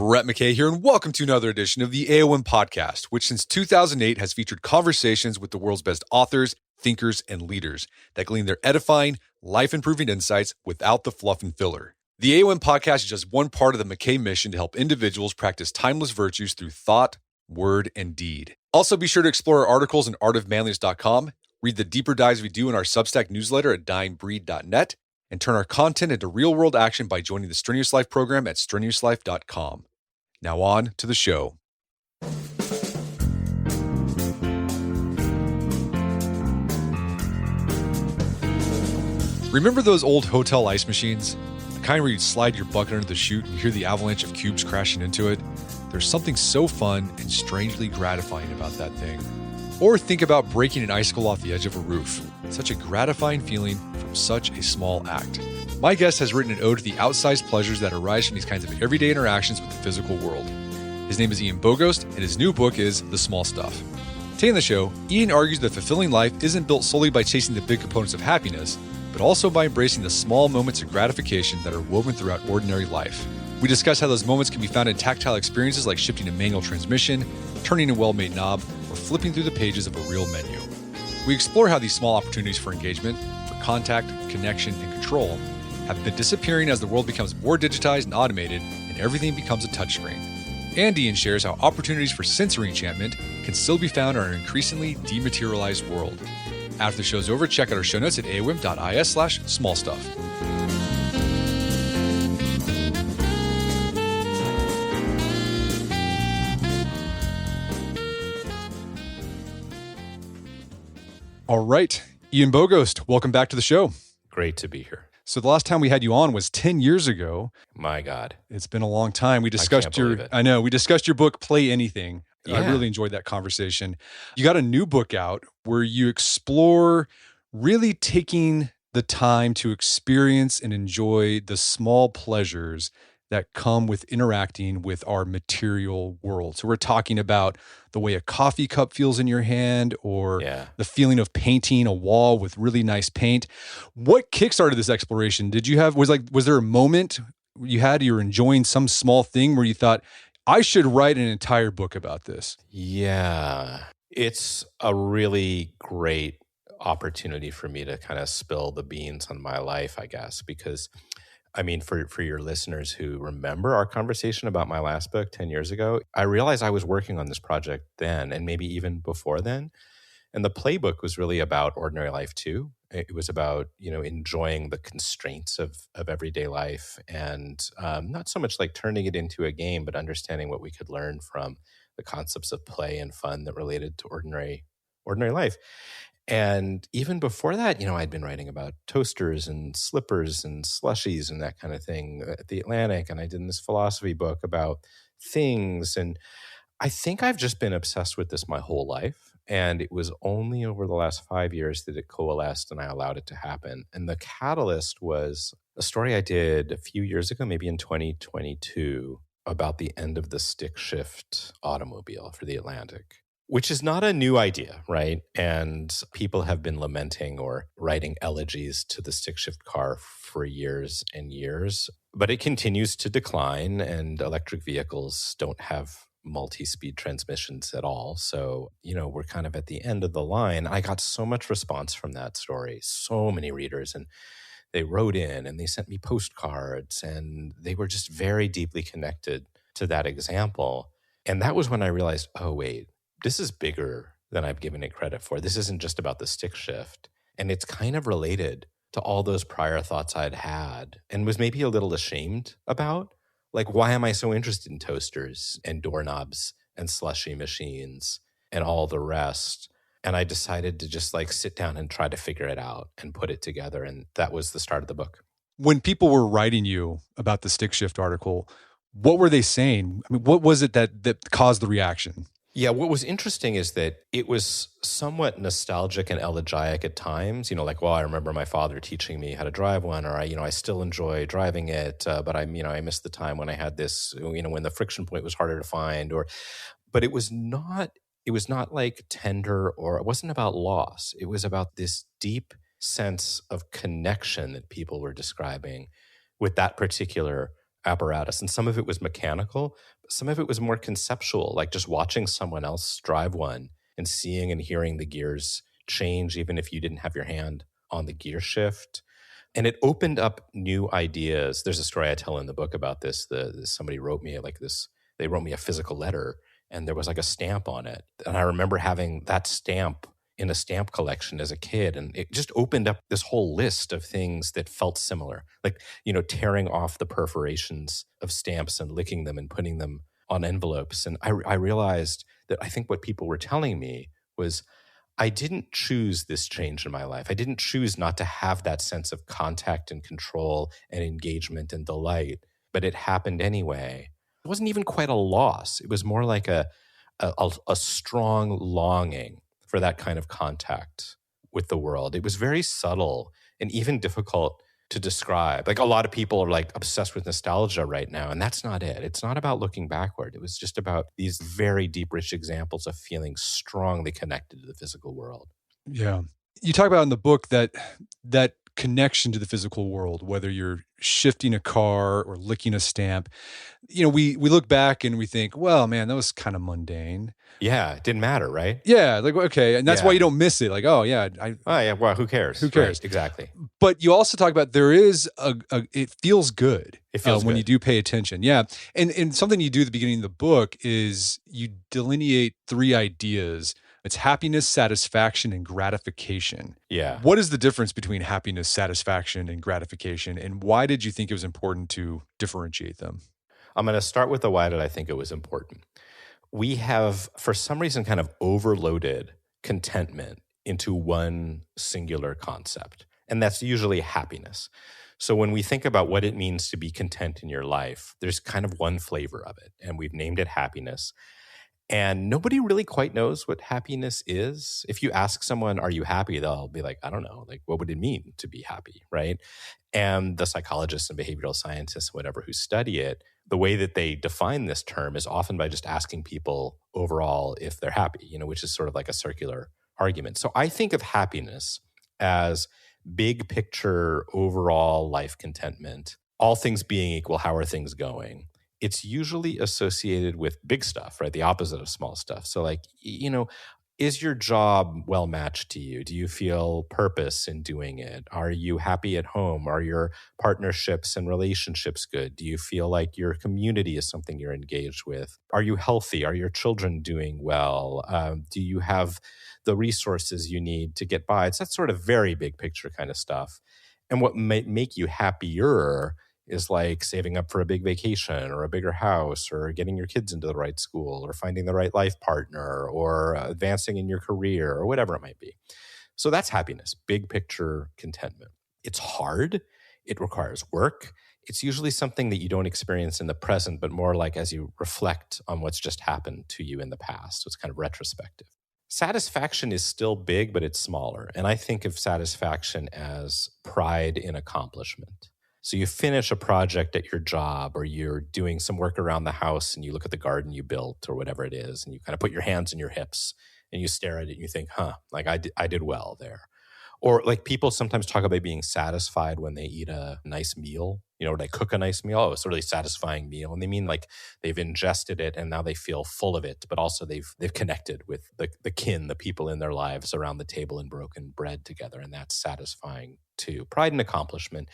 Brett McKay here, and welcome to another edition of the AOM podcast, which since 2008 has featured conversations with the world's best authors, thinkers, and leaders that glean their edifying, life-improving insights without the fluff and filler. The AOM podcast is just one part of the McKay mission to help individuals practice timeless virtues through thought, word, and deed. Also, be sure to explore our articles in artofmanliness.com, read the deeper dives we do in our Substack newsletter at dyingbreed.net, and turn our content into real-world action by joining the Strenuous Life program at strenuouslife.com. Now on to the show. Remember those old hotel ice machines? The kind where you'd slide your bucket under the chute and hear the avalanche of cubes crashing into it? There's something so fun and strangely gratifying about that thing. Or think about breaking an icicle off the edge of a roof. Such a gratifying feeling from such a small act. My guest has written an ode to the outsized pleasures that arise from these kinds of everyday interactions with the physical world. His name is Ian Bogost, and his new book is The Small Stuff. Today in the show, Ian argues that fulfilling life isn't built solely by chasing the big components of happiness, but also by embracing the small moments of gratification that are woven throughout ordinary life. We discuss how those moments can be found in tactile experiences like shifting a manual transmission, turning a well-made knob, or flipping through the pages of a real menu. We explore how these small opportunities for engagement, for contact, connection, and control have been disappearing as the world becomes more digitized and automated and everything becomes a touchscreen. And Ian shares how opportunities for sensory enchantment can still be found in our increasingly dematerialized world. After the show's over, check out our show notes at aom.is/smallstuff. All right, Ian Bogost, welcome back to the show. Great to be here. So the last time we had you on was 10 years ago. My God. It's been a long time. We discussed we discussed your book, Play Anything. Yeah. I really enjoyed that conversation. You got a new book out where you explore really taking the time to experience and enjoy the small pleasures that come with interacting with our material world. So we're talking about the way a coffee cup feels in your hand, or the feeling of painting a wall with really nice paint. What kickstarted this exploration? Was there a moment you were enjoying some small thing where you thought, I should write an entire book about this? Yeah, it's a really great opportunity for me to kind of spill the beans on my life, I guess, because I mean, for your listeners who remember our conversation about my last book 10 years ago, I realized I was working on this project then, and maybe even before then. And the playbook was really about ordinary life too. It was about, enjoying the constraints of everyday life, and not so much like turning it into a game, but understanding what we could learn from the concepts of play and fun that related to ordinary life. And even before that, I'd been writing about toasters and slippers and slushies and that kind of thing at the Atlantic. And I did this philosophy book about things. And I think I've just been obsessed with this my whole life. And it was only over the last 5 years that it coalesced and I allowed it to happen. And the catalyst was a story I did a few years ago, maybe in 2022, about the end of the stick shift automobile for the Atlantic. Which is not a new idea, right? And people have been lamenting or writing elegies to the stick shift car for years and years. But it continues to decline, and electric vehicles don't have multi-speed transmissions at all. So, we're kind of at the end of the line. I got so much response from that story, so many readers, and they wrote in and they sent me postcards, and they were just very deeply connected to that example. And that was when I realized, oh, wait, this is bigger than I've given it credit for. This isn't just about the stick shift. And it's kind of related to all those prior thoughts I'd had and was maybe a little ashamed about. Like, why am I so interested in toasters and doorknobs and slushy machines and all the rest? And I decided to just sit down and try to figure it out and put it together. And that was the start of the book. When people were writing you about the stick shift article, what were they saying? I mean, what was it that caused the reaction? Yeah, what was interesting is that it was somewhat nostalgic and elegiac at times. I remember my father teaching me how to drive one, or I still enjoy driving it, but I miss the time when I had this, when the friction point was harder to find. But it was not like tender, or it wasn't about loss. It was about this deep sense of connection that people were describing with that particular apparatus. And some of it was mechanical, but some of it was more conceptual, like just watching someone else drive one and seeing and hearing the gears change, even if you didn't have your hand on the gear shift. And it opened up new ideas. There's a story I tell in the book about this. Somebody wrote me like this, they wrote me a physical letter and there was like a stamp on it. And I remember having that stamp in a stamp collection as a kid. And it just opened up this whole list of things that felt similar, like, tearing off the perforations of stamps and licking them and putting them on envelopes. And I realized that I think what people were telling me was, I didn't choose this change in my life. I didn't choose not to have that sense of contact and control and engagement and delight, but it happened anyway. It wasn't even quite a loss. It was more like a strong longing for that kind of contact with the world. It was very subtle and even difficult to describe. Like, a lot of people are like obsessed with nostalgia right now, and that's not it. It's not about looking backward. It was just about these very deep, rich examples of feeling strongly connected to the physical world. Yeah. You talk about in the book that connection to the physical world, whether you're shifting a car or licking a stamp, we look back and we think, well, man, that was kind of mundane. Yeah, it didn't matter, right? Yeah, like, okay. And that's why you don't miss it. Like, oh yeah. Well, who cares? Who cares? Right, exactly. But you also talk about there is it feels good. It feels when good. you do pay attention. Yeah. And something you do at the beginning of the book is you delineate 3 ideas. It's happiness, satisfaction, and gratification. Yeah. What is the difference between happiness, satisfaction, and gratification? And why did you think it was important to differentiate them? I'm going to start with the why did I think it was important. We have, for some reason, kind of overloaded contentment into one singular concept, and that's usually happiness. So when we think about what it means to be content in your life, there's kind of one flavor of it, and we've named it happiness. And nobody really quite knows what happiness is. If you ask someone, are you happy? They'll be like, I don't know. Like, what would it mean to be happy, right? And the psychologists and behavioral scientists, whatever, who study it, the way that they define this term is often by just asking people overall if they're happy, which is sort of like a circular argument. So I think of happiness as big picture, overall life contentment. All things being equal, how are things going? It's usually associated with big stuff, right? The opposite of small stuff. So like, is your job well matched to you? Do you feel purpose in doing it? Are you happy at home? Are your partnerships and relationships good? Do you feel like your community is something you're engaged with? Are you healthy? Are your children doing well? Do you have the resources you need to get by? It's that sort of very big picture kind of stuff. And what might make you happier is like saving up for a big vacation or a bigger house or getting your kids into the right school or finding the right life partner or advancing in your career or whatever it might be. So that's happiness, big picture contentment. It's hard. It requires work. It's usually something that you don't experience in the present, but more like as you reflect on what's just happened to you in the past. So it's kind of retrospective. Satisfaction is still big, but it's smaller. And I think of satisfaction as pride in accomplishment. So you finish a project at your job or you're doing some work around the house and you look at the garden you built or whatever it is and you kind of put your hands in your hips and you stare at it and you think, like I did well there. Or like people sometimes talk about being satisfied when they eat a nice meal, or they cook a nice meal. Oh, it's a really satisfying meal. And they mean like they've ingested it and now they feel full of it, but also they've connected with the people in their lives around the table and broken bread together. And that's satisfying too. Pride and accomplishment.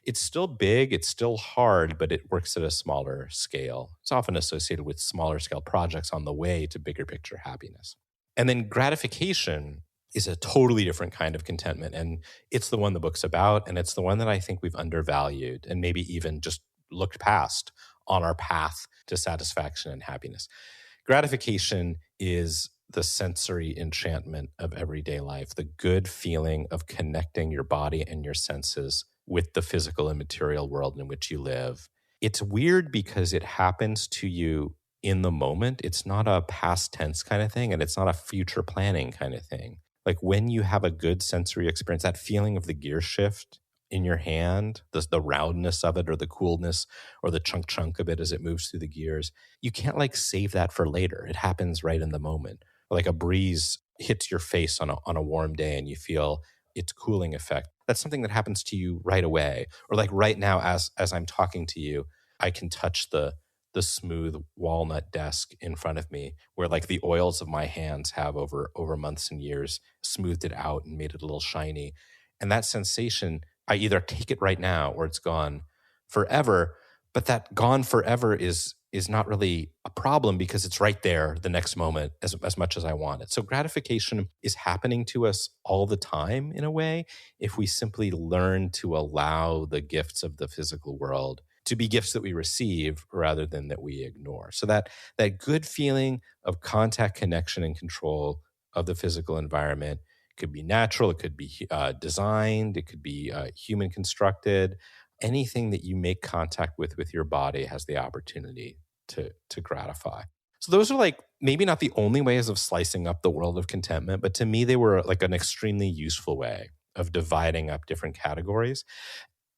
It's still big, it's still hard, but it works at a smaller scale. It's often associated with smaller scale projects on the way to bigger picture happiness. And then gratification is a totally different kind of contentment. And it's the one the book's about. And it's the one that I think we've undervalued and maybe even just looked past on our path to satisfaction and happiness. Gratification is the sensory enchantment of everyday life, the good feeling of connecting your body and your senses with the physical and material world in which you live. It's weird because it happens to you in the moment. It's not a past tense kind of thing, and it's not a future planning kind of thing. Like when you have a good sensory experience, that feeling of the gear shift in your hand, the roundness of it or the coolness or the chunk of it as it moves through the gears, you can't like save that for later. It happens right in the moment. Like a breeze hits your face on a warm day and you feel its cooling effect. That's something that happens to you right away. Or like right now as I'm talking to you, I can touch the smooth walnut desk in front of me where like the oils of my hands have over months and years smoothed it out and made it a little shiny. And that sensation, I either take it right now or it's gone forever. But that gone forever is not really a problem because it's right there the next moment as much as I want it. So gratification is happening to us all the time in a way if we simply learn to allow the gifts of the physical world to be gifts that we receive rather than that we ignore. So that good feeling of contact, connection, and control of the physical environment could be natural, it could be designed, it could be human constructed. Anything that you make contact with your body has the opportunity to gratify. So those are like maybe not the only ways of slicing up the world of contentment, but to me they were like an extremely useful way of dividing up different categories.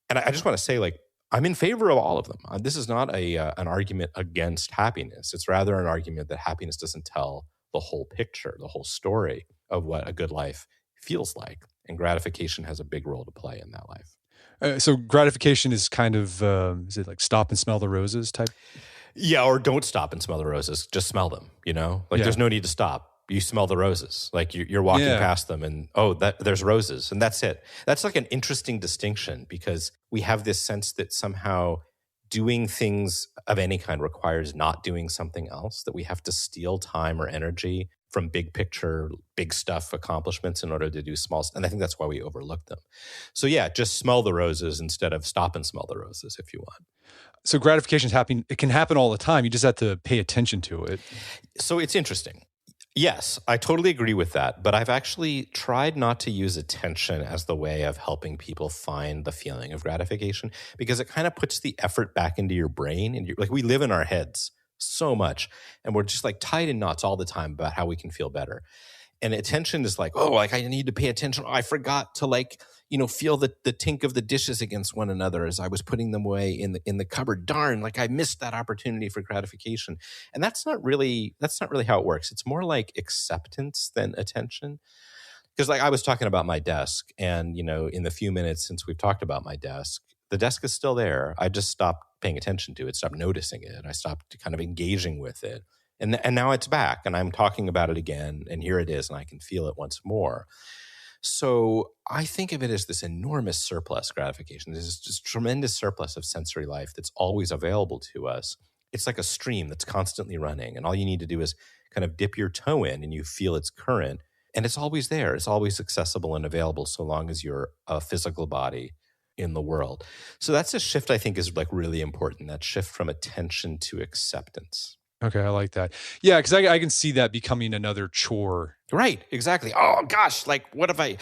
And I just want to say, like, I'm in favor of all of them. This is not an argument against happiness. It's rather an argument that happiness doesn't tell the whole picture, the whole story of what a good life feels like. And gratification has a big role to play in that life. So gratification is kind of, is it like stop and smell the roses type? Yeah, or don't stop and smell the roses. Just smell them, you know? Like there's no need to stop. You smell the roses. Like you're walking past them and, there's roses. And that's it. That's like an interesting distinction because we have this sense that somehow doing things of any kind requires not doing something else, that we have to steal time or energy from big picture, big stuff accomplishments in order to do small stuff. And I think that's why we overlook them. So yeah, just smell the roses instead of stop and smell the roses if you want. So gratification is happening. It can happen all the time. You just have to pay attention to it. So it's interesting. Yes, I totally agree with that. But I've actually tried not to use attention as the way of helping people find the feeling of gratification because it kind of puts the effort back into your brain. And like we live in our heads so much and we're just like tied in knots all the time about how we can feel better. And attention is like, I need to pay attention. I forgot to feel the tink of the dishes against one another as I was putting them away in the cupboard. Darn, like I missed that opportunity for gratification. And that's not really how it works. It's more like acceptance than attention. Because like I was talking about my desk and, in the few minutes since we've talked about my desk, the desk is still there. I just stopped paying attention to it, stopped noticing it. I stopped kind of engaging with it. And now it's back and I'm talking about it again and here it is and I can feel it once more. So I think of it as this enormous surplus gratification. There's this tremendous surplus of sensory life that's always available to us. It's like a stream that's constantly running and all you need to do is kind of dip your toe in and you feel its current and it's always there. It's always accessible and available so long as you're a physical body in the world. So that's a shift I think is like really important, that shift from attention to acceptance. Okay, I like that. Yeah, because I can see that becoming another chore. Right, exactly. Oh gosh, like what if I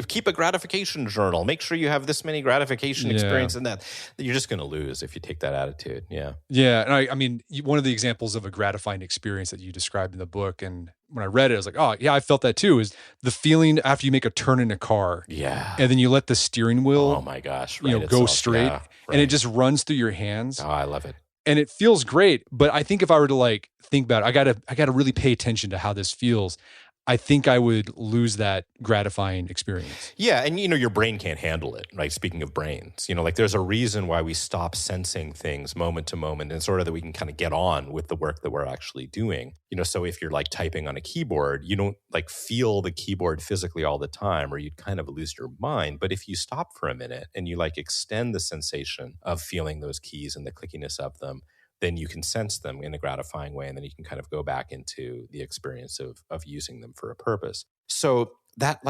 keep a gratification journal? Make sure you have this many gratification experience in that. You're just going to lose if you take that attitude. Yeah. Yeah, and I mean, one of the examples of a gratifying experience that you described in the book, and when I read it, I was like, oh yeah, I felt that too, is the feeling after you make a turn in a car. Yeah. And then you let the steering wheel, oh my gosh, go straight and it just runs through your hands. Oh, I love it. And it feels great, but I think if I were to think about it, I gotta really pay attention to how this feels. I think I would lose that gratifying experience. Yeah, and your brain can't handle it, right? Speaking of brains, there's a reason why we stop sensing things moment to moment in order that we can kind of get on with the work that we're actually doing. So if you're like typing on a keyboard, you don't like feel the keyboard physically all the time or you'd kind of lose your mind. But if you stop for a minute and you like extend the sensation of feeling those keys and the clickiness of them, then you can sense them in a gratifying way, and then you can kind of go back into the experience of using them for a purpose. So that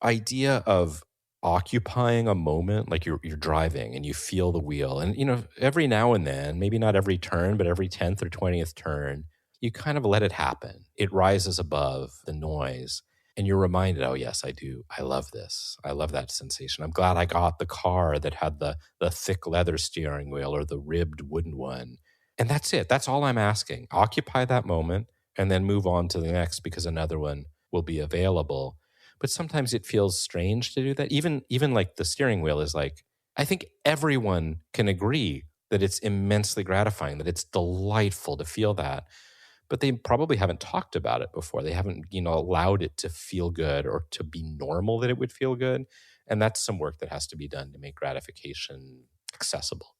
idea of occupying a moment, like you're driving and you feel the wheel, and every now and then, maybe not every turn, but every 10th or 20th turn, you kind of let it happen. It rises above the noise. And you're reminded, oh yes, I do. I love this. I love that sensation. I'm glad I got the car that had the thick leather steering wheel or the ribbed wooden one. And that's it. That's all I'm asking. Occupy that moment and then move on to the next because another one will be available. But sometimes it feels strange to do that. Even like the steering wheel is like, I think everyone can agree that it's immensely gratifying, that it's delightful to feel that. But they probably haven't talked about it before. They haven't, allowed it to feel good or to be normal that it would feel good. And that's some work that has to be done to make gratification accessible.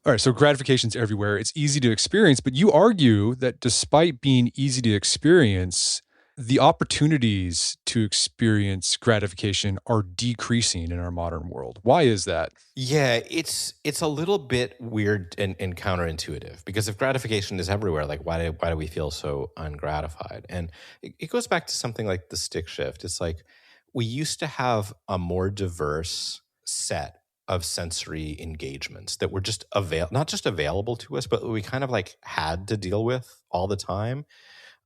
All right, so gratification's everywhere. It's easy to experience, but you argue that despite being easy to experience, the opportunities to experience gratification are decreasing in our modern world. Why is that? Yeah, it's a little bit weird and counterintuitive, because if gratification is everywhere, like why do we feel so ungratified? And it goes back to something like the stick shift. It's like we used to have a more diverse set of sensory engagements that were just not just available to us, but we kind of like had to deal with all the time.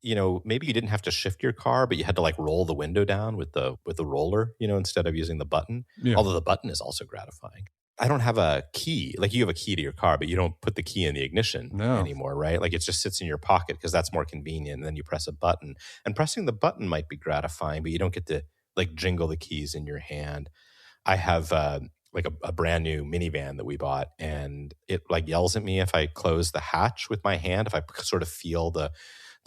Maybe you didn't have to shift your car, but you had to like roll the window down with the roller, instead of using the button. Yeah. Although the button is also gratifying. I don't have a key. Like, you have a key to your car, but you don't put the key in the ignition anymore, right? Like, it just sits in your pocket because that's more convenient. And then you press a button, and pressing the button might be gratifying, but you don't get to like jingle the keys in your hand. I have like a brand new minivan that we bought, and it like yells at me if I close the hatch with my hand. If I sort of feel the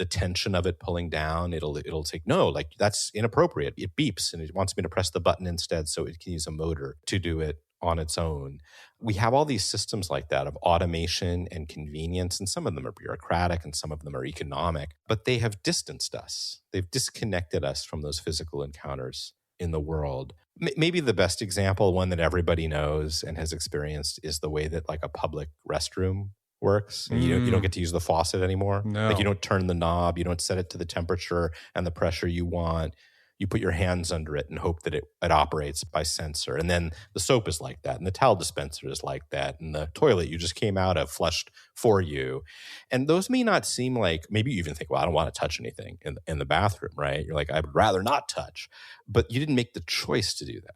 tension of it pulling down, it'll take, no, like that's inappropriate. It beeps and it wants me to press the button instead, so it can use a motor to do it on its own. We have all these systems like that of automation and convenience, and some of them are bureaucratic and some of them are economic, but they have distanced us. They've disconnected us from those physical encounters in the world. Maybe the best example, one that everybody knows and has experienced, is the way that like a public restroom works. And you don't get to use the faucet anymore. No. Like, you don't turn the knob, you don't set it to the temperature and the pressure you want. You put your hands under it and hope that it operates by sensor. And then the soap is like that, and the towel dispenser is like that, and the toilet you just came out of flushed for you. And those may not seem like, maybe you even think, well, I don't want to touch anything in the bathroom, right? You're like, I'd rather not touch. But you didn't make the choice to do that.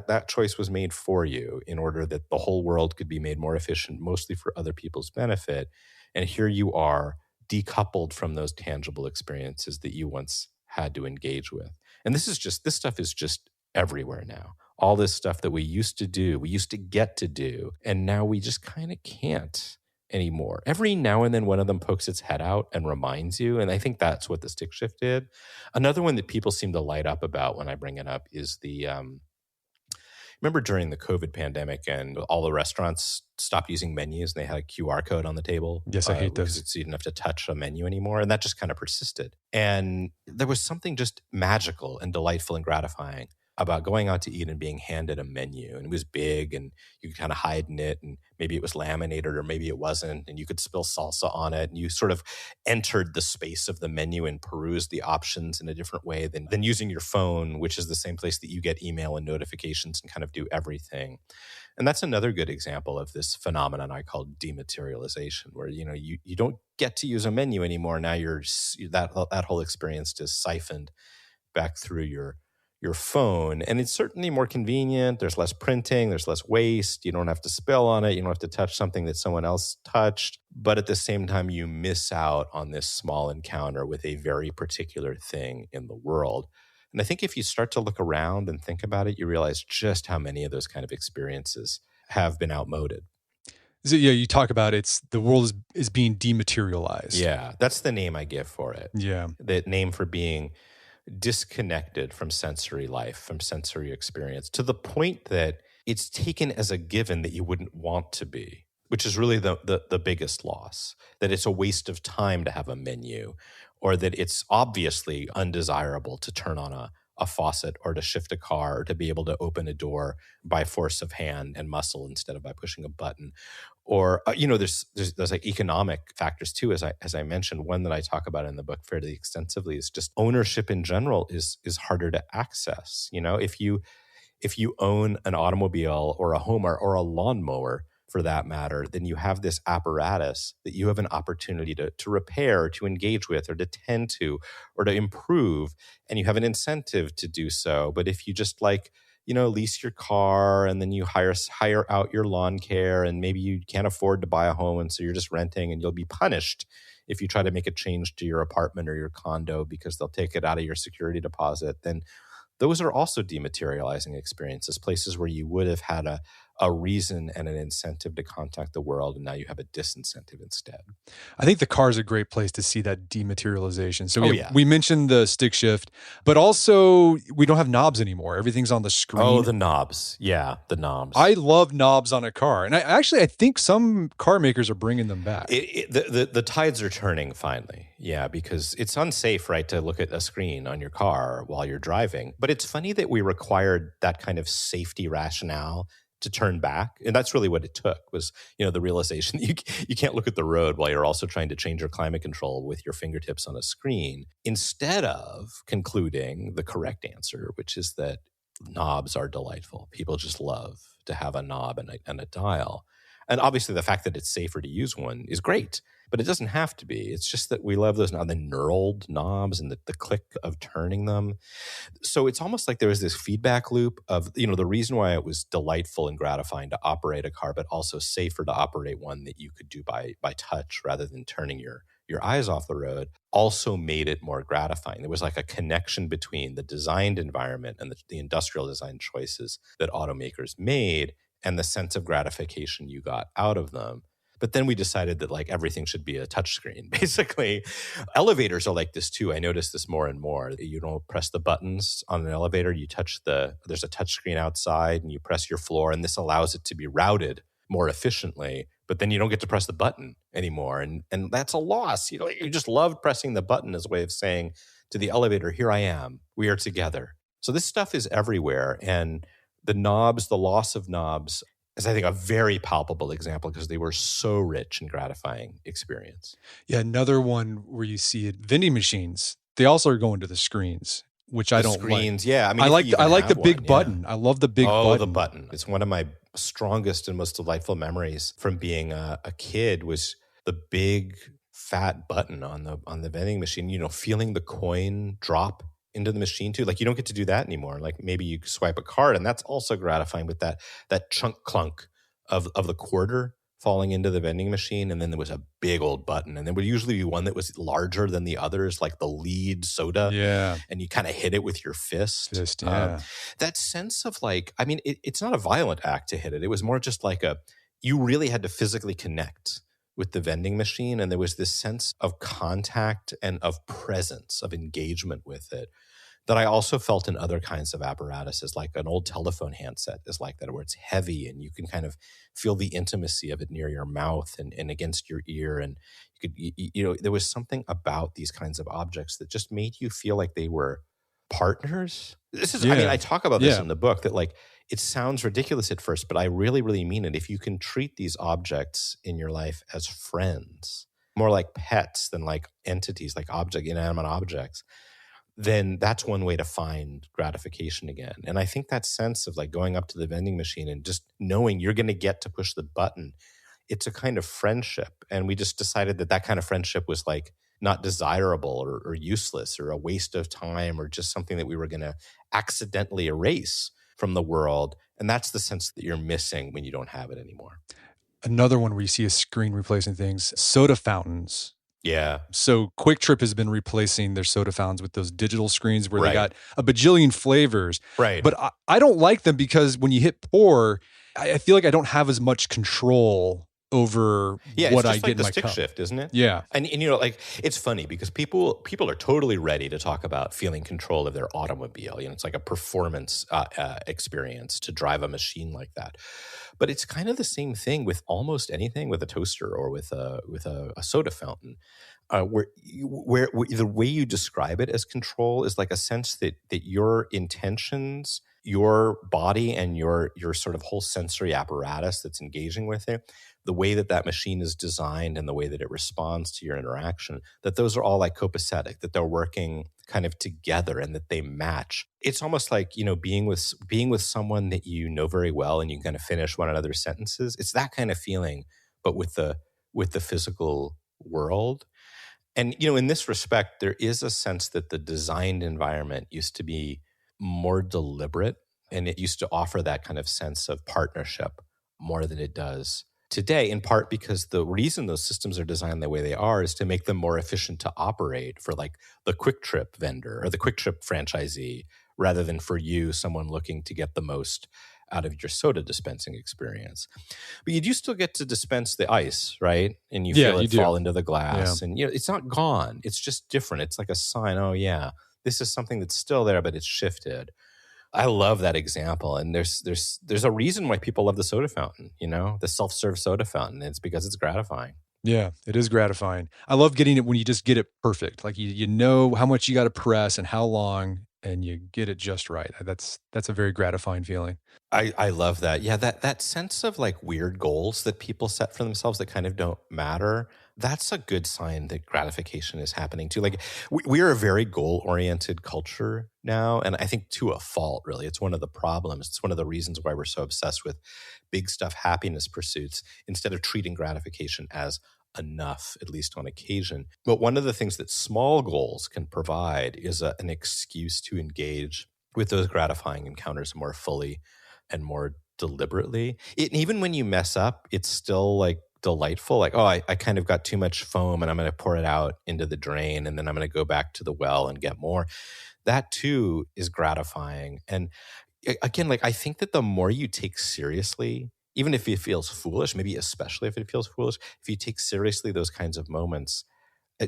That choice was made for you in order that the whole world could be made more efficient, mostly for other people's benefit. And here you are, decoupled from those tangible experiences that you once had to engage with. And this stuff is just everywhere now. All this stuff that we used to do, we used to get to do, and now we just kind of can't anymore. Every now and then one of them pokes its head out and reminds you. And I think that's what the stick shift did. Another one that people seem to light up about when I bring it up is the remember during the COVID pandemic and all the restaurants stopped using menus and they had a QR code on the table? Yes, I hate those. Because you didn't have to touch a menu anymore. And that just kind of persisted. And there was something just magical and delightful and gratifying about going out to eat and being handed a menu. And it was big and you could kind of hide in it. And maybe it was laminated or maybe it wasn't. And you could spill salsa on it. And you sort of entered the space of the menu and perused the options in a different way than using your phone, which is the same place that you get email and notifications and kind of do everything. And that's another good example of this phenomenon I call dematerialization, where you don't get to use a menu anymore. Now that whole experience is siphoned back through your phone. And it's certainly more convenient. There's less printing. There's less waste. You don't have to spill on it. You don't have to touch something that someone else touched. But at the same time, you miss out on this small encounter with a very particular thing in the world. And I think if you start to look around and think about it, you realize just how many of those kind of experiences have been outmoded. So, yeah, you talk about the world is being dematerialized. Yeah, that's the name I give for it. Yeah. The name for being disconnected from sensory life, from sensory experience, to the point that it's taken as a given that you wouldn't want to be, which is really the biggest loss, that it's a waste of time to have a menu, or that it's obviously undesirable to turn on a faucet or to shift a car or to be able to open a door by force of hand and muscle instead of by pushing a button. Or, there's like economic factors too, as I mentioned. One that I talk about in the book fairly extensively is just ownership in general is harder to access. If you own an automobile or a home or a lawnmower, for that matter, then you have this apparatus that you have an opportunity to repair, to engage with, or to tend to, or to improve, and you have an incentive to do so. But if you just lease your car and then you hire out your lawn care, and maybe you can't afford to buy a home, and so you're just renting, and you'll be punished if you try to make a change to your apartment or your condo because they'll take it out of your security deposit, then those are also dematerializing experiences, places where you would have had a a reason and an incentive to contact the world, and now you have a disincentive instead. I think the car is a great place to see that dematerialization. So yeah. we mentioned the stick shift, but also we don't have knobs anymore. Everything's on the screen. Oh, the knobs. Yeah, the knobs. I love knobs on a car. And I think some car makers are bringing them back. The tides are turning finally. Yeah, because it's unsafe, right, to look at a screen on your car while you're driving. But it's funny that we required that kind of safety rationale to turn back. And that's really what it took was, the realization that you can't look at the road while you're also trying to change your climate control with your fingertips on a screen, instead of concluding the correct answer, which is that knobs are delightful. People just love to have a knob and a dial. And obviously the fact that it's safer to use one is great, but it doesn't have to be. It's just that we love those now, the knurled knobs and the click of turning them. So it's almost like there was this feedback loop of, the reason why it was delightful and gratifying to operate a car, but also safer to operate one that you could do by touch rather than turning your eyes off the road, also made it more gratifying. There was like a connection between the designed environment and the industrial design choices that automakers made and the sense of gratification you got out of them. But then we decided that like everything should be a touchscreen. Basically, elevators are like this too. I noticed this more and more. You don't press the buttons on an elevator. You touch there's a touchscreen outside and you press your floor, and this allows it to be routed more efficiently. But then you don't get to press the button anymore. And that's a loss. You just love pressing the button as a way of saying to the elevator, here I am, we are together. So this stuff is everywhere. And the knobs, the loss of knobs, is I think a very palpable example because they were so rich and gratifying experience. Yeah, another one where you see it, vending machines, they also are going to the screens, which I don't screens, like. yeah. I like the big button. I love the big button. Oh, the button. It's one of my strongest and most delightful memories from being a kid was the big fat button on the vending machine, feeling the coin drop into the machine too. Like you don't get to do that anymore. Like maybe you swipe a card and that's also gratifying with that chunk clunk of the quarter falling into the vending machine. And then there was a big old button, and there would usually be one that was larger than the others, like the lead soda. Yeah. And you kind of hit it with your fist. Yeah. That sense of like, I mean, it's not a violent act to hit it. It was more just like you really had to physically connect with the vending machine. And there was this sense of contact and of presence, of engagement with it that I also felt in other kinds of apparatuses, like an old telephone handset is like that, where it's heavy and you can kind of feel the intimacy of it near your mouth and against your ear. And you could, there was something about these kinds of objects that just made you feel like they were partners. This is, I talk about this in the book, that like, it sounds ridiculous at first, but I really, really mean it. If you can treat these objects in your life as friends, more like pets than like entities, like inanimate objects, then that's one way to find gratification again. And I think that sense of like going up to the vending machine and just knowing you're going to get to push the button, it's a kind of friendship. And we just decided that kind of friendship was like not desirable or useless or a waste of time or just something that we were going to accidentally erase from the world. And that's the sense that you're missing when you don't have it anymore. Another one where you see a screen replacing things, soda fountains. Yeah. So Quick Trip has been replacing their soda fountains with those digital screens where they got a bajillion flavors. Right. But I don't like them because when you hit pour, I feel like I don't have as much control over what I get in my cup. Yeah, it's just like the stick shift, isn't it? Yeah. And like it's funny because people are totally ready to talk about feeling control of their automobile. It's like a performance experience to drive a machine like that. But it's kind of the same thing with almost anything, with a toaster or with a soda fountain, where the way you describe it as control is like a sense that your intentions, your body, and your sort of whole sensory apparatus that's engaging with it, the way that machine is designed and the way that it responds to your interaction, that those are all like copacetic, that they're working kind of together and that they match. It's almost like, being with someone that you know very well and you can kind of finish one another's sentences. It's that kind of feeling, but with the physical world. And, in this respect, there is a sense that the designed environment used to be more deliberate, and it used to offer that kind of sense of partnership more than it does today, in part because the reason those systems are designed the way they are is to make them more efficient to operate for like the Quick Trip vendor or the Quick Trip franchisee, rather than for you, someone looking to get the most out of your soda dispensing experience. But you do still get to dispense the ice, right? And you Yeah, feel you it do. fall into the Yeah. glass. And it's not gone. It's just different. It's like a sign, oh yeah, this is something that's still there, but it's shifted. I love that example. And there's a reason why people love the soda fountain, the self-serve soda fountain. It's because it's gratifying. Yeah, it is gratifying. I love getting it when you just get it perfect. Like you know how much you got to press and how long, and you get it just right. That's a very gratifying feeling. I love that. Yeah, that sense of like weird goals that people set for themselves that kind of don't matter. That's a good sign that gratification is happening too. Like we are a very goal-oriented culture now, and I think to a fault, really. It's one of the problems. It's one of the reasons why we're so obsessed with big stuff, happiness pursuits, instead of treating gratification as enough, at least on occasion. But one of the things that small goals can provide is an excuse to engage with those gratifying encounters more fully and more deliberately. And even when you mess up, it's still like delightful. Like, oh, I kind of got too much foam and I'm going to pour it out into the drain and then I'm going to go back to the well and get more. That too is gratifying. And again, like I think that the more you take seriously, even if it feels foolish, maybe especially if it feels foolish, if you take seriously those kinds of moments,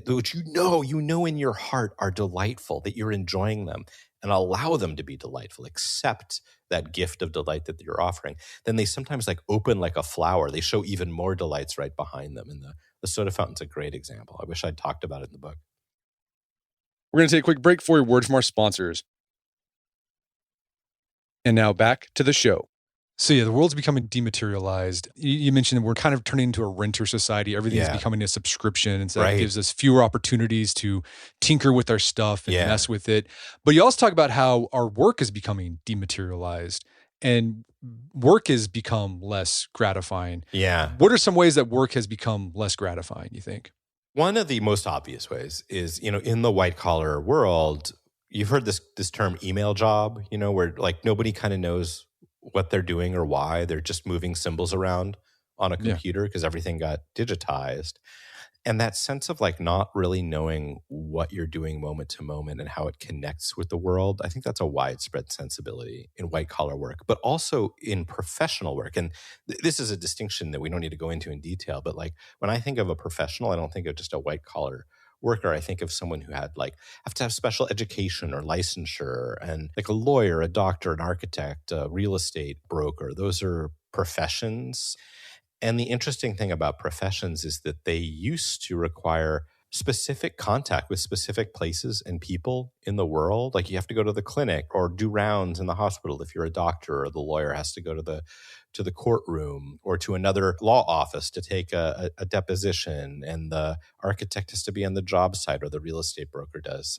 which you know in your heart are delightful, that you're enjoying them, and allow them to be delightful, accept that gift of delight that you're offering, then they sometimes like open like a flower. They show even more delights right behind them. And the soda fountain's a great example. I wish I'd talked about it in the book. We're going to take a quick break for a word from our sponsors. And now back to the show. So yeah, the world's becoming dematerialized. You mentioned that we're kind of turning into a renter society. Everything's becoming a subscription. And so that gives us fewer opportunities to tinker with our stuff and mess with it. But you also talk about how our work is becoming dematerialized and work has become less gratifying. Yeah. What are some ways that work has become less gratifying, you think? One of the most obvious ways is, in the white collar world, you've heard this term email job, where like nobody kind of knows what they're doing or why. They're just moving symbols around on a computer because everything got digitized. And that sense of like not really knowing what you're doing moment to moment and how it connects with the world, I think that's a widespread sensibility in white collar work, but also in professional work. And this is a distinction that we don't need to go into in detail, but like when I think of a professional, I don't think of just a white collar worker. I think of someone who have to have special education or licensure, and like a lawyer, a doctor, an architect, a real estate broker. Those are professions. And the interesting thing about professions is that they used to require specific contact with specific places and people in the world. Like you have to go to the clinic or do rounds in the hospital if you're a doctor, or the lawyer has to go to the courtroom or to another law office to take a deposition, and the architect has to be on the job site, or the real estate broker does.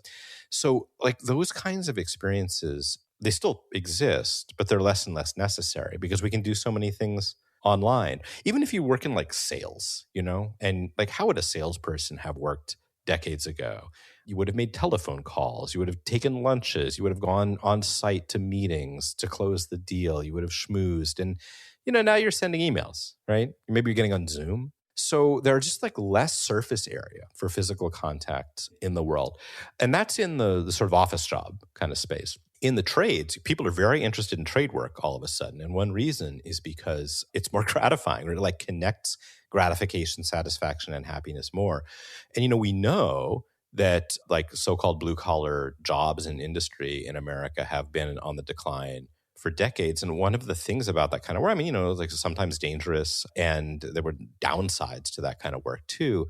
So like those kinds of experiences, they still exist, but they're less and less necessary because we can do so many things online. Even if you work in like sales, and like how would a salesperson have worked decades ago? You would have made telephone calls. You would have taken lunches. You would have gone on site to meetings to close the deal. You would have schmoozed. And, now you're sending emails, right? Maybe you're getting on Zoom. So there's just like less surface area for physical contact in the world. And that's in the sort of office job kind of space. In the trades, people are very interested in trade work all of a sudden. And one reason is because it's more gratifying, or it like connects gratification, satisfaction, and happiness more. And, we know that like so-called blue-collar jobs in industry in America have been on the decline for decades. And one of the things about that kind of work, like sometimes dangerous, and there were downsides to that kind of work too.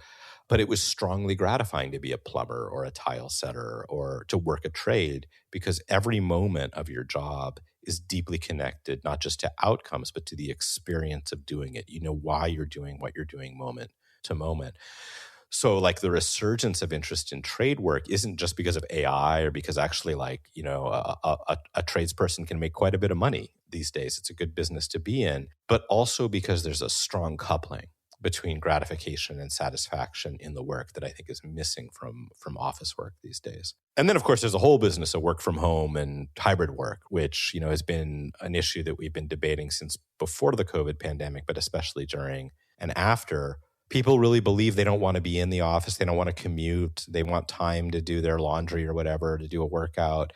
But it was strongly gratifying to be a plumber or a tile setter or to work a trade, because every moment of your job is deeply connected, not just to outcomes, but to the experience of doing it. You know why you're doing what you're doing moment to moment. So like the resurgence of interest in trade work isn't just because of AI, or because actually like, a tradesperson can make quite a bit of money these days. It's a good business to be in, but also because there's a strong coupling between gratification and satisfaction in the work that I think is missing from office work these days. And then, of course, there's a whole business of work from home and hybrid work, which, has been an issue that we've been debating since before the COVID pandemic, but especially during and after. People really believe they don't want to be in the office. They don't want to commute. They want time to do their laundry or whatever, to do a workout.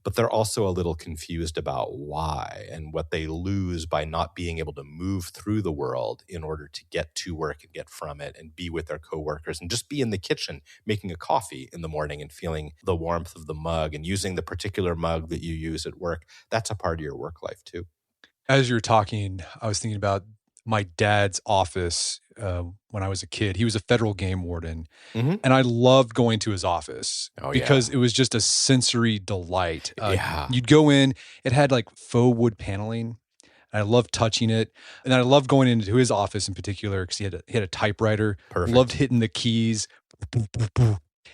but they're also a little confused about why and what they lose by not being able to move through the world in order to get to work and get from it and be with their coworkers and just be in the kitchen making a coffee in the morning and feeling the warmth of the mug and using the particular mug that you use at work. That's a part of your work life too. As you were talking, I was thinking about my dad's office when I was a kid. He was a federal game warden, Mm-hmm. and I loved going to his office Oh, because yeah. it was just a sensory delight. Yeah. You'd go in, it had like faux wood paneling. And I loved touching it. And I loved going into his office in particular because he had a typewriter. Perfect. Loved hitting the keys.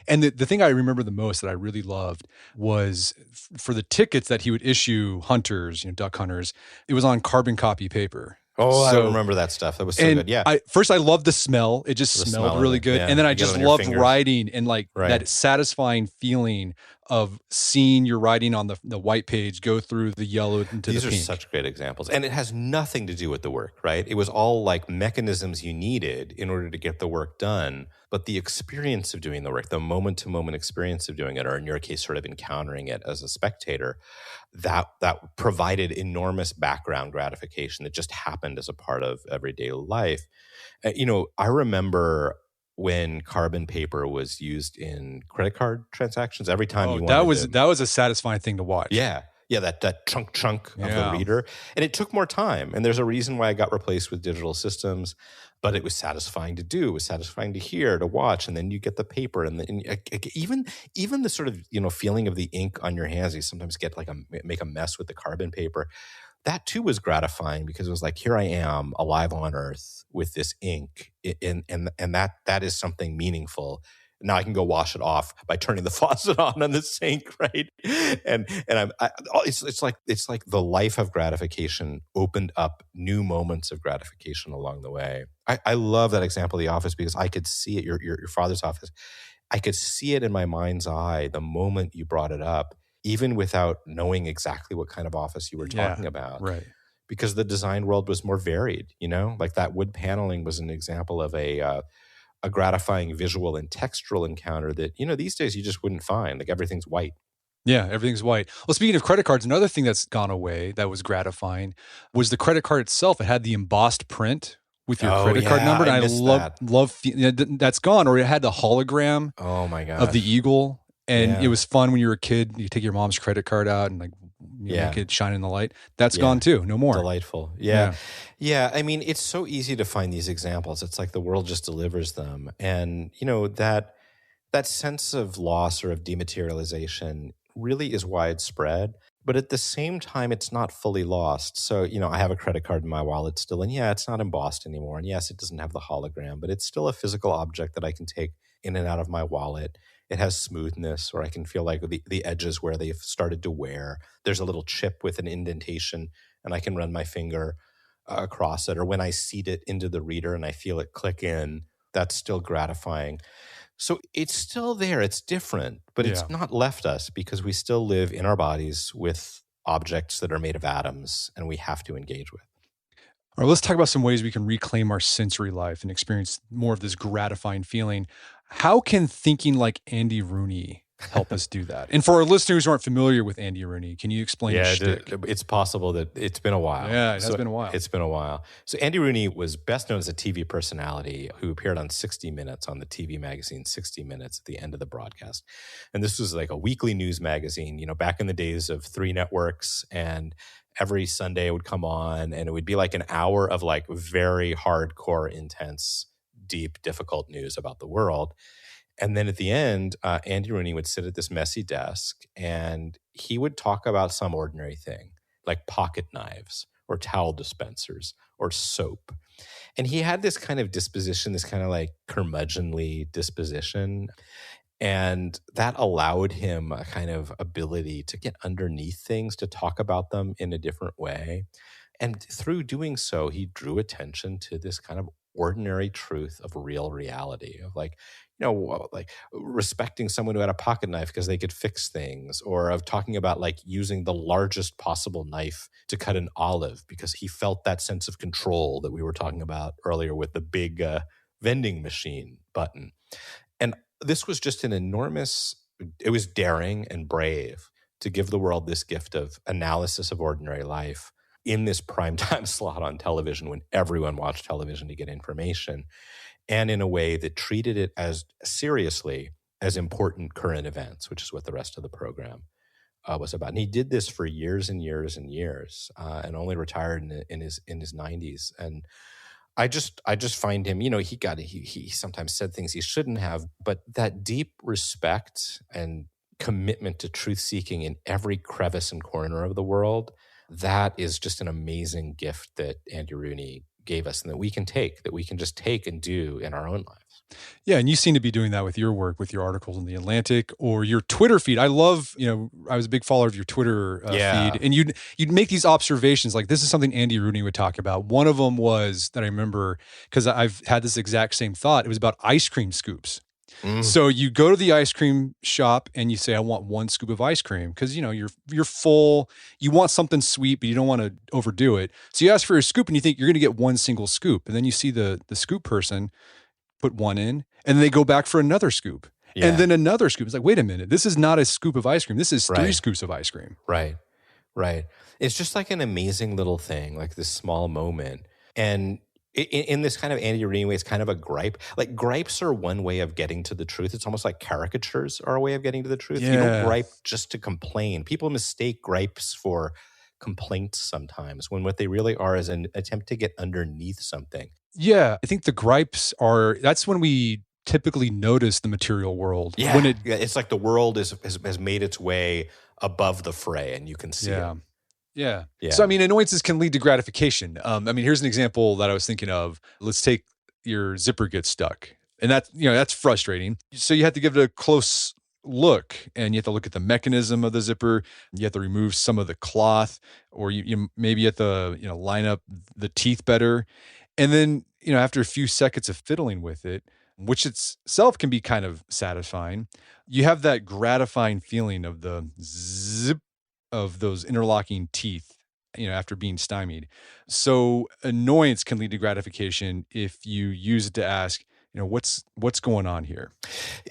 And the thing I remember the most that I really loved was for the tickets that he would issue hunters, duck hunters, it was on carbon copy paper. Oh, I remember that stuff. That was so good. Yeah. First, I loved the smell. It just The smelled smell of really it, good. yeah. And then I You get it just on your loved fingers. writing and like Right. that satisfying feeling of seeing your writing on the white page go through the yellow into These the are pink. such great examples. And it has nothing to do with the work, right? It was all like mechanisms you needed in order to get the work done. But the experience of doing the work, the moment-to-moment experience of doing it, or in your case, sort of encountering it as a spectator, that provided enormous background gratification that just happened as a part of everyday life. I remember when carbon paper was used in credit card transactions, every time you wanted that was a satisfying thing to watch. Yeah, that chunk of the Yeah. reader. And it took more time. And there's a reason why it got replaced with digital systems, but it was satisfying to do. It was satisfying to hear, to watch. And then you get the paper and even the sort of, feeling of the ink on your hands. You sometimes get make a mess with the carbon paper. That too was gratifying because it was like, here I am alive on earth with this ink, and that is something meaningful. Now I can go wash it off by turning the faucet on the sink, right? And it's like the life of gratification opened up new moments of gratification along the way. I love that example of the office because I could see it. Your father's office, I could see it in my mind's eye the moment you brought it up, even without knowing exactly what kind of office you were talking about. Right. Because the design world was more varied, like that wood paneling was an example of a gratifying visual and textural encounter that, these days you just wouldn't find. Like everything's white. Yeah, everything's white. Well, speaking of credit cards, another thing that's gone away that was gratifying was the credit card itself. It had the embossed print with your credit card number. And I I missed love that's gone. Or it had the hologram Oh my gosh. of the eagle. And Yeah. it was fun when you were a kid. You take your mom's credit card out and make it shine in the light. That's gone too. No more. Delightful. Yeah. I mean, it's so easy to find these examples. It's like the world just delivers them. And, that sense of loss or of dematerialization really is widespread. But at the same time, it's not fully lost. So, I have a credit card in my wallet still. And it's not embossed anymore. And yes, it doesn't have the hologram, but it's still a physical object that I can take in and out of my wallet. It has smoothness, or I can feel like the edges where they've started to wear. There's a little chip with an indentation, and I can run my finger across it. Or when I seat it into the reader and I feel it click in, that's still gratifying. So it's still there. It's different, but it's not left us because we still live in our bodies with objects that are made of atoms and we have to engage with. All right, let's talk about some ways we can reclaim our sensory life and experience more of this gratifying feeling. How can thinking like Andy Rooney help us do that? And for our listeners who aren't familiar with Andy Rooney, can you explain his shtick? It's possible that it's been a while. Yeah, it has been a while. It's been a while. So Andy Rooney was best known as a TV personality who appeared on 60 Minutes, on the TV magazine 60 Minutes at the end of the broadcast. And this was like a weekly news magazine, back in the days of 3 networks, and every Sunday it would come on and it would be like an hour of like very hardcore, intense, deep, difficult news about the world. And then at the end, Andy Rooney would sit at this messy desk and he would talk about some ordinary thing like pocket knives or towel dispensers or soap. And he had this kind of disposition, this kind of like curmudgeonly disposition. And that allowed him a kind of ability to get underneath things, to talk about them in a different way. And through doing so, he drew attention to this kind of ordinary truth of real reality, of like respecting someone who had a pocket knife because they could fix things, or of talking about like using the largest possible knife to cut an olive because he felt that sense of control that we were talking about earlier with the big vending machine button. And this was just it was daring and brave to give the world this gift of analysis of ordinary life in this primetime slot on television when everyone watched television to get information, and in a way that treated it as seriously as important current events, which is what the rest of the program was about. And he did this for years and years and years, and only retired in his 90s. And I just find him, he sometimes said things he shouldn't have, but that deep respect and commitment to truth seeking in every crevice and corner of the world, that is just an amazing gift that Andy Rooney gave us, and that we can just take and do in our own lives. Yeah, and you seem to be doing that with your work, with your articles in The Atlantic or your Twitter feed. I love, I was a big follower of your Twitter feed, and you'd make these observations like, this is something Andy Rooney would talk about. One of them was that I remember, because I've had this exact same thought. It was about ice cream scoops. So you go to the ice cream shop and you say, I want 1 scoop of ice cream, because you're full. You want something sweet, but you don't want to overdo it. So you ask for a scoop and you think you're going to get 1 single scoop. And then you see the scoop person put 1 in, and then they go back for another scoop. Yeah. And then another scoop. It's like, wait a minute, this is not a scoop of ice cream. This is 3 scoops of ice cream. Right. It's just like an amazing little thing, like this small moment. And in this kind of Andy Rooney way, it's kind of a gripe. Like, gripes are one way of getting to the truth. It's almost like caricatures are a way of getting to the truth. Yeah. You don't gripe just to complain. People mistake gripes for complaints sometimes, when what they really are is an attempt to get underneath something. Yeah, I think the gripes that's when we typically notice the material world. Yeah, when it's like the world has made its way above the fray, and you can see it. Yeah. So, annoyances can lead to gratification. Here's an example that I was thinking of. Let's take your zipper gets stuck, and that's frustrating. So you have to give it a close look, and you have to look at the mechanism of the zipper. You have to remove some of the cloth, or you maybe have to line up the teeth better. And then, after a few seconds of fiddling with it, which itself can be kind of satisfying, you have that gratifying feeling of the zip of those interlocking teeth, after being stymied. So annoyance can lead to gratification if you use it to ask, what's going on here?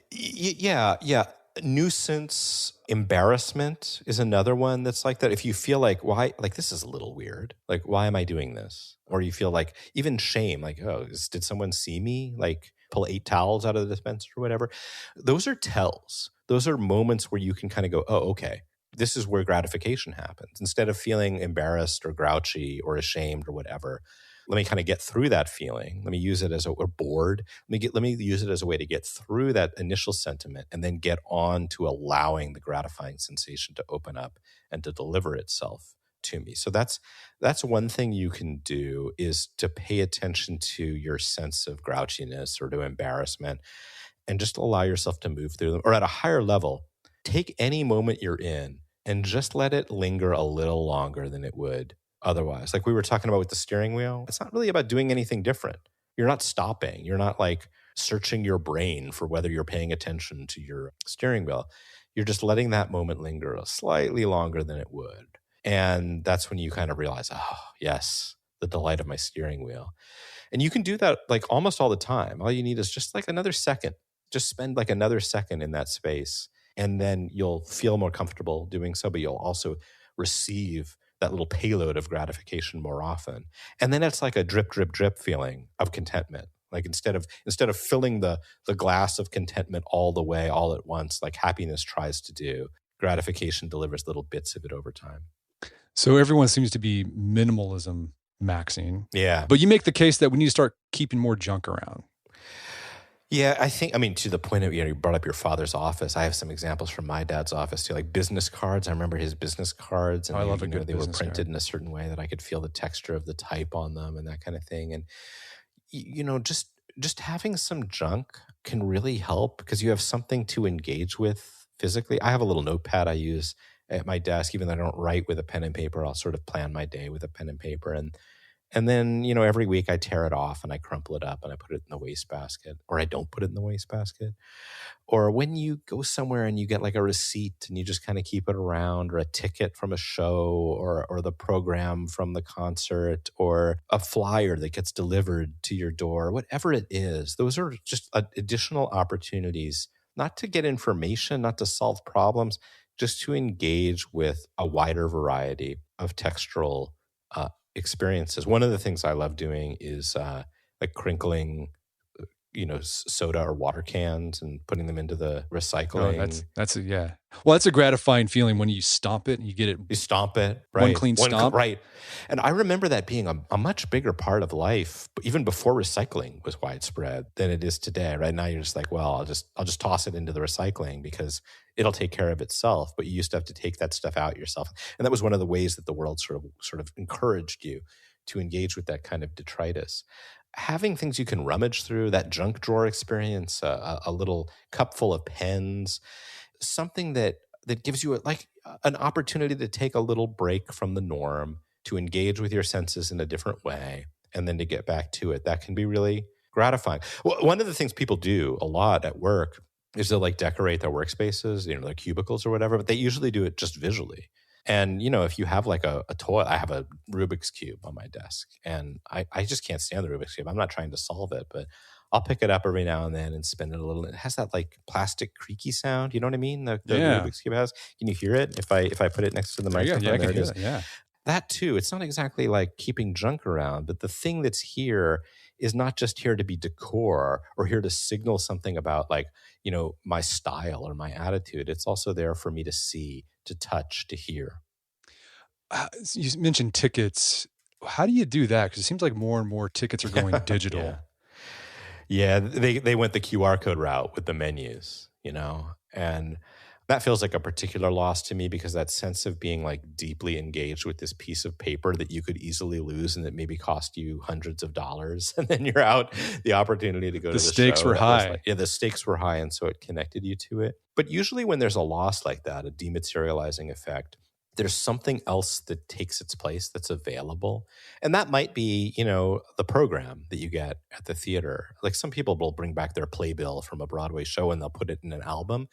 Yeah. Nuisance, embarrassment is another one that's like that. If you feel like, why, like, this is a little weird, like, why am I doing this? Or you feel like even shame, like, oh, did someone see me like pull 8 towels out of the dispenser or whatever? Those are tells. Those are moments where you can kind of go, oh, okay, this is where gratification happens. Instead of feeling embarrassed or grouchy or ashamed or whatever, let me kind of get through that feeling. Let me use it or bored. Let me use it as a way to get through that initial sentiment, and then get on to allowing the gratifying sensation to open up and to deliver itself to me. So that's one thing you can do, is to pay attention to your sense of grouchiness or to embarrassment, and just allow yourself to move through them. Or at a higher level, take any moment you're in and just let it linger a little longer than it would otherwise. Like we were talking about with the steering wheel, it's not really about doing anything different. You're not stopping. You're not like searching your brain for whether you're paying attention to your steering wheel. You're just letting that moment linger slightly longer than it would. And that's when you kind of realize, oh, yes, the delight of my steering wheel. And you can do that like almost all the time. All you need is just like another second. Just spend like another second in that space. And then you'll feel more comfortable doing so, but you'll also receive that little payload of gratification more often. And then it's like a drip, drip, drip feeling of contentment. Like instead of filling the glass of contentment all the way, all at once, like happiness tries to do, gratification delivers little bits of it over time. So everyone seems to be minimalism maxing. Yeah. But you make the case that we need to start keeping more junk around. Yeah, to the point of, you brought up your father's office. I have some examples from my dad's office too, like business cards. I remember his business cards, and I love a good they were business printed card in a certain way that I could feel the texture of the type on them and that kind of thing. And just having some junk can really help, because you have something to engage with physically. I have a little notepad I use at my desk, even though I don't write with a pen and paper. I'll sort of plan my day with a pen and paper, and then, every week I tear it off and I crumple it up and I put it in the wastebasket, or I don't put it in the wastebasket. Or when you go somewhere and you get like a receipt and you just kind of keep it around, or a ticket from a show, or the program from the concert, or a flyer that gets delivered to your door, whatever it is, those are just additional opportunities, not to get information, not to solve problems, just to engage with a wider variety of textural experiences. One of the things I love doing is like crinkling, soda or water cans and putting them into the recycling. Yeah. Well, that's a gratifying feeling when you stomp it and you get it. You stomp it, One right? clean stomp. Right. And I remember that being a much bigger part of life, even before recycling was widespread, than it is today. Right now, you're just like, well, I'll just toss it into the recycling because it'll take care of itself. But you used to have to take that stuff out yourself, and that was one of the ways that the world sort of encouraged you to engage with that kind of detritus. Having things you can rummage through, that junk drawer experience, a little cup full of pens, something that gives you an opportunity to take a little break from the norm, to engage with your senses in a different way, and then to get back to it. That can be really gratifying. Well, one of the things people do a lot at work is they'll decorate their workspaces, their cubicles or whatever, but they usually do it just visually. And, if you have a toy, I have a Rubik's Cube on my desk, and I just can't stand the Rubik's Cube. I'm not trying to solve it, but I'll pick it up every now and then and spin it a little. It has that plastic creaky sound. You know what I mean? The Rubik's Cube has. Can you hear it if I put it next to the microphone? Yeah, I there can it hear is. that, yeah. That too. It's not exactly like keeping junk around, but the thing that's here is not just here to be decor or here to signal something about my style or my attitude. It's also there for me to see, to touch, to hear. You mentioned tickets. How do you do that? Because it seems like more and more tickets are going digital. Yeah, they went the QR code route with the menus, and that feels like a particular loss to me, because that sense of being deeply engaged with this piece of paper that you could easily lose and that maybe cost you hundreds of dollars, and then you're out, the opportunity to go to the show. The stakes were high. The stakes were high, and so it connected you to it. But usually when there's a loss like that, a dematerializing effect, there's something else that takes its place that's available. And that might be, the program that you get at the theater. Some people will bring back their playbill from a Broadway show and they'll put it in an album.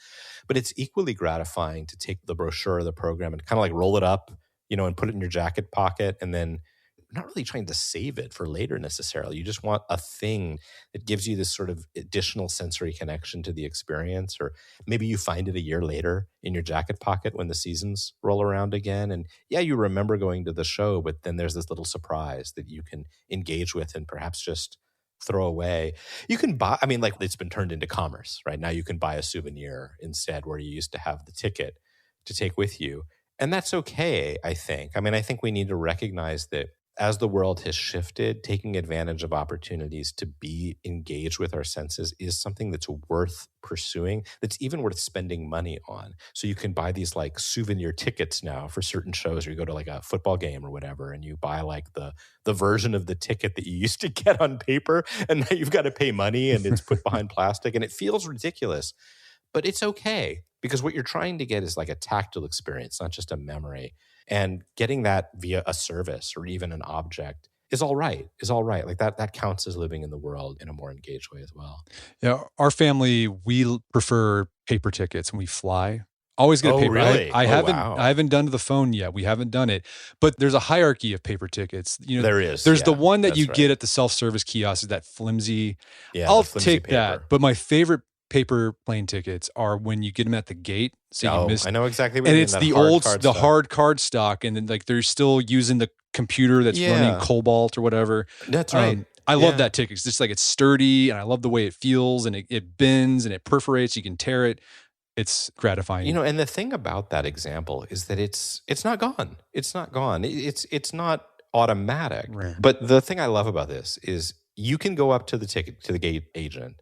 But it's equally gratifying to take the brochure of the program and kind of roll it up, and put it in your jacket pocket, and then not really trying to save it for later necessarily. You just want a thing that gives you this sort of additional sensory connection to the experience. Or maybe you find it a year later in your jacket pocket when the seasons roll around again. And you remember going to the show, but then there's this little surprise that you can engage with and perhaps just throw away. You can buy, it's been turned into commerce, right? Now you can buy a souvenir instead, where you used to have the ticket to take with you. And that's okay, I think. I think we need to recognize that as the world has shifted, taking advantage of opportunities to be engaged with our senses is something that's worth pursuing, that's even worth spending money on. So you can buy these souvenir tickets now for certain shows, or you go to a football game or whatever, and you buy the version of the ticket that you used to get on paper, and now you've got to pay money and it's put behind plastic, and it feels ridiculous. But it's okay, because what you're trying to get is a tactile experience, not just a memory. And getting that via a service or even an object is all right. That counts as living in the world in a more engaged way as well. Yeah, our family, we prefer paper tickets when we fly. Always get a paper. Really? I haven't done the phone yet. We haven't done it. But there's a hierarchy of paper tickets. There is. There's the one that you get at the self-service kiosk, is that flimsy. Yeah, I'll take that. But my favorite paper plane tickets are when you get them at the gate. So you miss. I know exactly what you mean. And it's the hard card stock, and then they're still using the computer that's running Cobalt or whatever. That's right. I love that ticket. It's just it's sturdy, and I love the way it feels, and it bends and it perforates. You can tear it. It's gratifying. And the thing about that example is that it's not gone. It's not gone. It's not automatic. Right. But the thing I love about this is you can go up to the gate agent,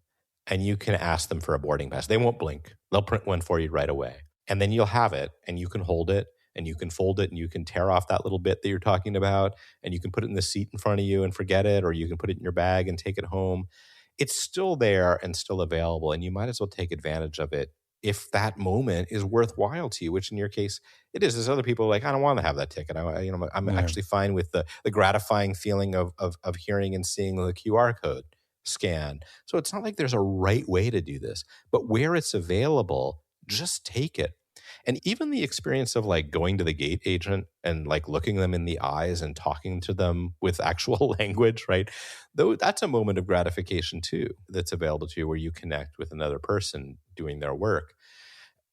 and you can ask them for a boarding pass. They won't blink. They'll print one for you right away. And then you'll have it, and you can hold it, and you can fold it, and you can tear off that little bit that you're talking about, and you can put it in the seat in front of you and forget it, or you can put it in your bag and take it home. It's still there and still available, and you might as well take advantage of it if that moment is worthwhile to you, which in your case it is. There's other people I don't want to have that ticket. I'm actually fine with the gratifying feeling of hearing and seeing the QR code scan. So it's not like there's a right way to do this, but where it's available, just take it. And even the experience of going to the gate agent and looking them in the eyes and talking to them with actual language, right? Though that's a moment of gratification too, that's available to you, where you connect with another person doing their work.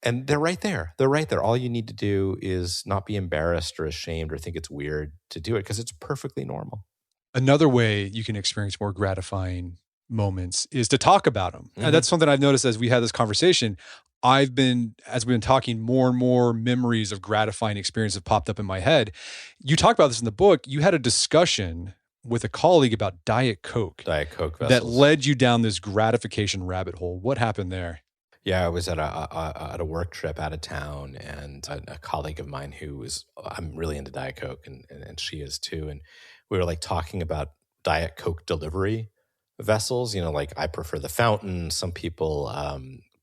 And they're right there. They're right there. All you need to do is not be embarrassed or ashamed or think it's weird to do it because it's perfectly normal. Another way you can experience more gratifying moments is to talk about them. And Mhm. that's something I've noticed as we had this conversation. As we've been talking, more and more memories of gratifying experiences have popped up in my head. You talk about this in the book. You had a discussion with a colleague about Diet Coke Diet Coke that vessels. led you down this gratification rabbit hole. What happened there? Yeah, I was at a work trip out of town, and a colleague of mine I'm really into Diet Coke, and she is too. And we were like talking about Diet Coke delivery vessels. Like I prefer the fountain. Some people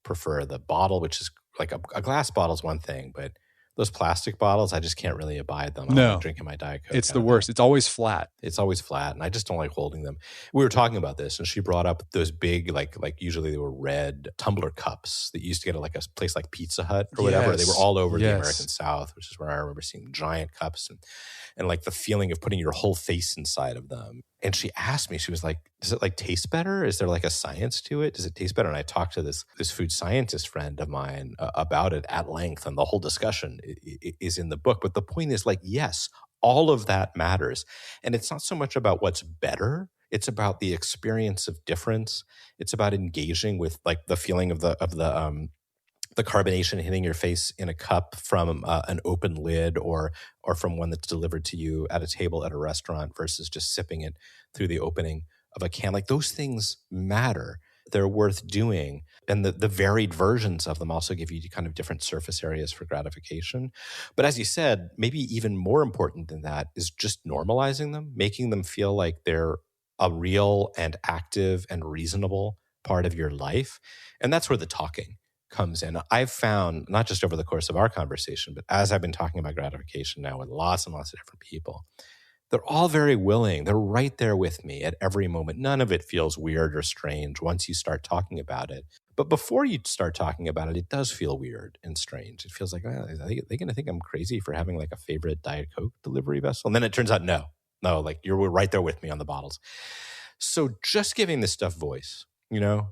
prefer the bottle, which is like a glass bottle is one thing, but those plastic bottles, I just can't really abide them. I don't No. like drinking my Diet Coke. It's out the of worst. It's always flat. It's always flat, and I just don't like holding them. We were talking about this, and she brought up those big, like usually they were red tumbler cups that you used to get at like a place like Pizza Hut or whatever. They were all over the American South, which is where I remember seeing giant cups and like the feeling of putting your whole face inside of them. And she asked me, she was like, does it like taste better? Is there like a science to it? Does it taste better? And I talked to this food scientist friend of mine about it at length, and the whole discussion is in the book. But the point is like, yes, all of that matters. And it's not so much about what's better. It's about the experience of difference. It's about engaging with like the feeling of the carbonation hitting your face in a cup from an open lid or from one that's delivered to you at a table at a restaurant versus just sipping it through the opening of a can. Like those things matter. They're worth doing. And the varied versions of them also give you kind of different surface areas for gratification. But as you said, maybe even more important than that is just normalizing them, making them feel like they're a real and active and reasonable part of your life. And that's where the talking comes in. I've found, not just over the course of our conversation, but as I've been talking about gratification now with lots and lots of different people, they're all very willing. They're right there with me at every moment. None of it feels weird or strange once you start talking about it. But before you start talking about it, it does feel weird and strange. It feels like, are they going to think I'm crazy for having like a favorite Diet Coke delivery vessel? And then it turns out, no, like you're right there with me on the bottles. So just giving this stuff voice,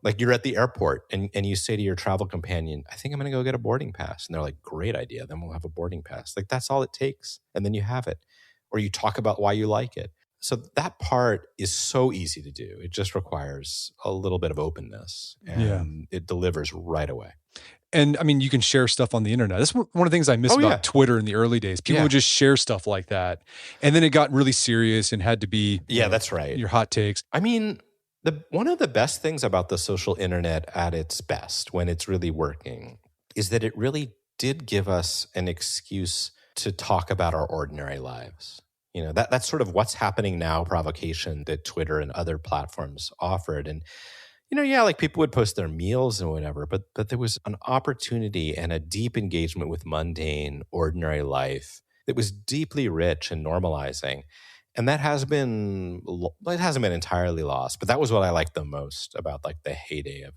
like you're at the airport and you say to your travel companion, I think I'm going to go get a boarding pass. And they're like, great idea. Then we'll have a boarding pass. Like that's all it takes. And then you have it. Or you talk about why you like it. So that part is so easy to do. It just requires a little bit of openness and it delivers right away. And I mean, you can share stuff on the internet. That's one of the things I miss about Twitter in the early days. People would just share stuff like that. And then it got really serious and had to be that's right. Your hot takes. I mean, one of the best things about the social internet at its best, when it's really working, is that it really did give us an excuse to talk about our ordinary lives. That's sort of what's happening now, provocation that Twitter and other platforms offered. And, like people would post their meals and whatever, but there was an opportunity and a deep engagement with mundane, ordinary life that was deeply rich and normalizing. And that hasn't been entirely lost, but that was what I liked the most about like the heyday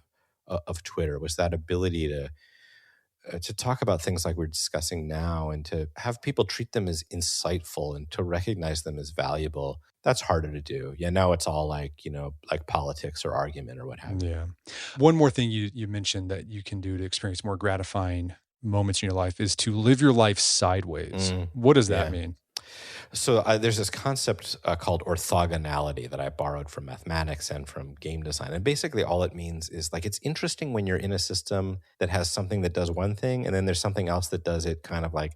of Twitter, was that ability to talk about things like we're discussing now and to have people treat them as insightful and to recognize them as valuable. That's harder to do. Yeah, now it's all like, like politics or argument or what have you. Yeah. One more thing you mentioned that you can do to experience more gratifying moments in your life is to live your life sideways. What does that mean? So there's this concept called orthogonality that I borrowed from mathematics and from game design. And basically all it means is like, it's interesting when you're in a system that has something that does one thing, and then there's something else that does it kind of like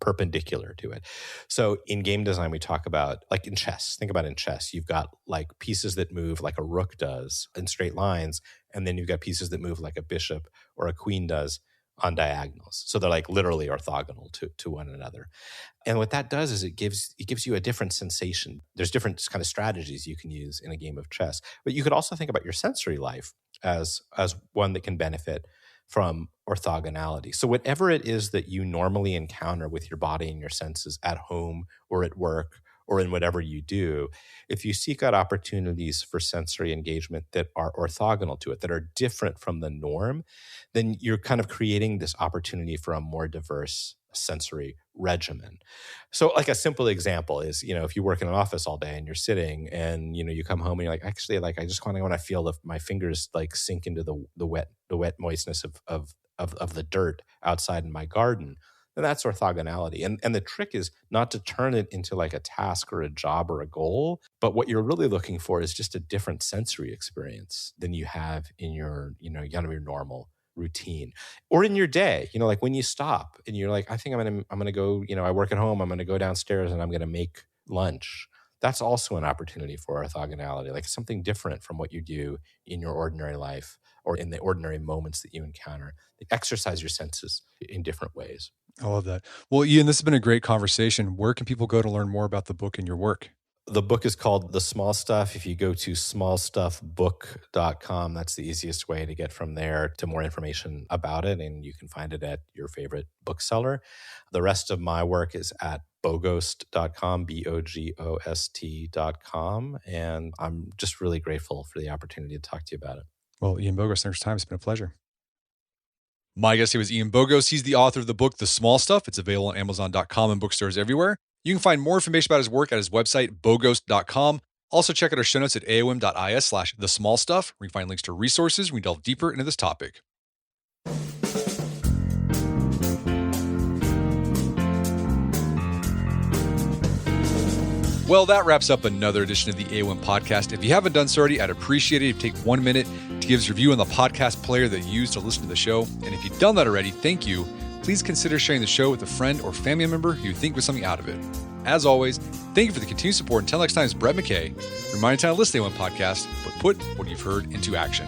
perpendicular to it. So in game design, we talk about like in chess, think about in chess, you've got like pieces that move like a rook does in straight lines. And then you've got pieces that move like a bishop or a queen does on diagonals. So they're like literally orthogonal to one another. And what that does is it gives you a different sensation. There's different kind of strategies you can use in a game of chess. But you could also think about your sensory life as one that can benefit from orthogonality. So whatever it is that you normally encounter with your body and your senses at home or at work or in whatever you do, if you seek out opportunities for sensory engagement that are orthogonal to it, that are different from the norm, then you're kind of creating this opportunity for a more diverse sensory regimen. So like a simple example is, if you work in an office all day and you're sitting and, you come home and you're like, actually, like, I just want to feel my fingers like sink into the wet moistness of of the dirt outside in my garden, then that's orthogonality. And the trick is not to turn it into like a task or a job or a goal, but what you're really looking for is just a different sensory experience than you have in your, kind of your normal routine or in your day. Like when you stop and you're like, I think I'm gonna go, I work at home, I'm gonna go downstairs and I'm gonna make lunch. That's also an opportunity for orthogonality, like something different from what you do in your ordinary life or in the ordinary moments that you encounter. Exercise your senses in different ways. I love that. Well, Ian, this has been a great conversation. Where can people go to learn more about the book and your work? The book is called The Small Stuff. If you go to smallstuffbook.com, that's the easiest way to get from there to more information about it. And you can find it at your favorite bookseller. The rest of my work is at bogost.com, Bogost.com. And I'm just really grateful for the opportunity to talk to you about it. Well, Ian Bogost, thanks for your time. It's been a pleasure. My guest here was Ian Bogost. He's the author of the book, The Small Stuff. It's available on Amazon.com and bookstores everywhere. You can find more information about his work at his website, bogost.com. Also, check out our show notes at aom.is/thesmallstuff, where you can find links to resources when we delve deeper into this topic. Well, that wraps up another edition of the AOM podcast. If you haven't done so already, I'd appreciate it if you take 1 minute to give us a review on the podcast player that you use to listen to the show. And if you've done that already, thank you. Please consider sharing the show with a friend or family member who you think was something out of it. As always, thank you for the continued support. Until next time, it's Brett McKay, reminding you to listen to the AOM podcast, but put what you've heard into action.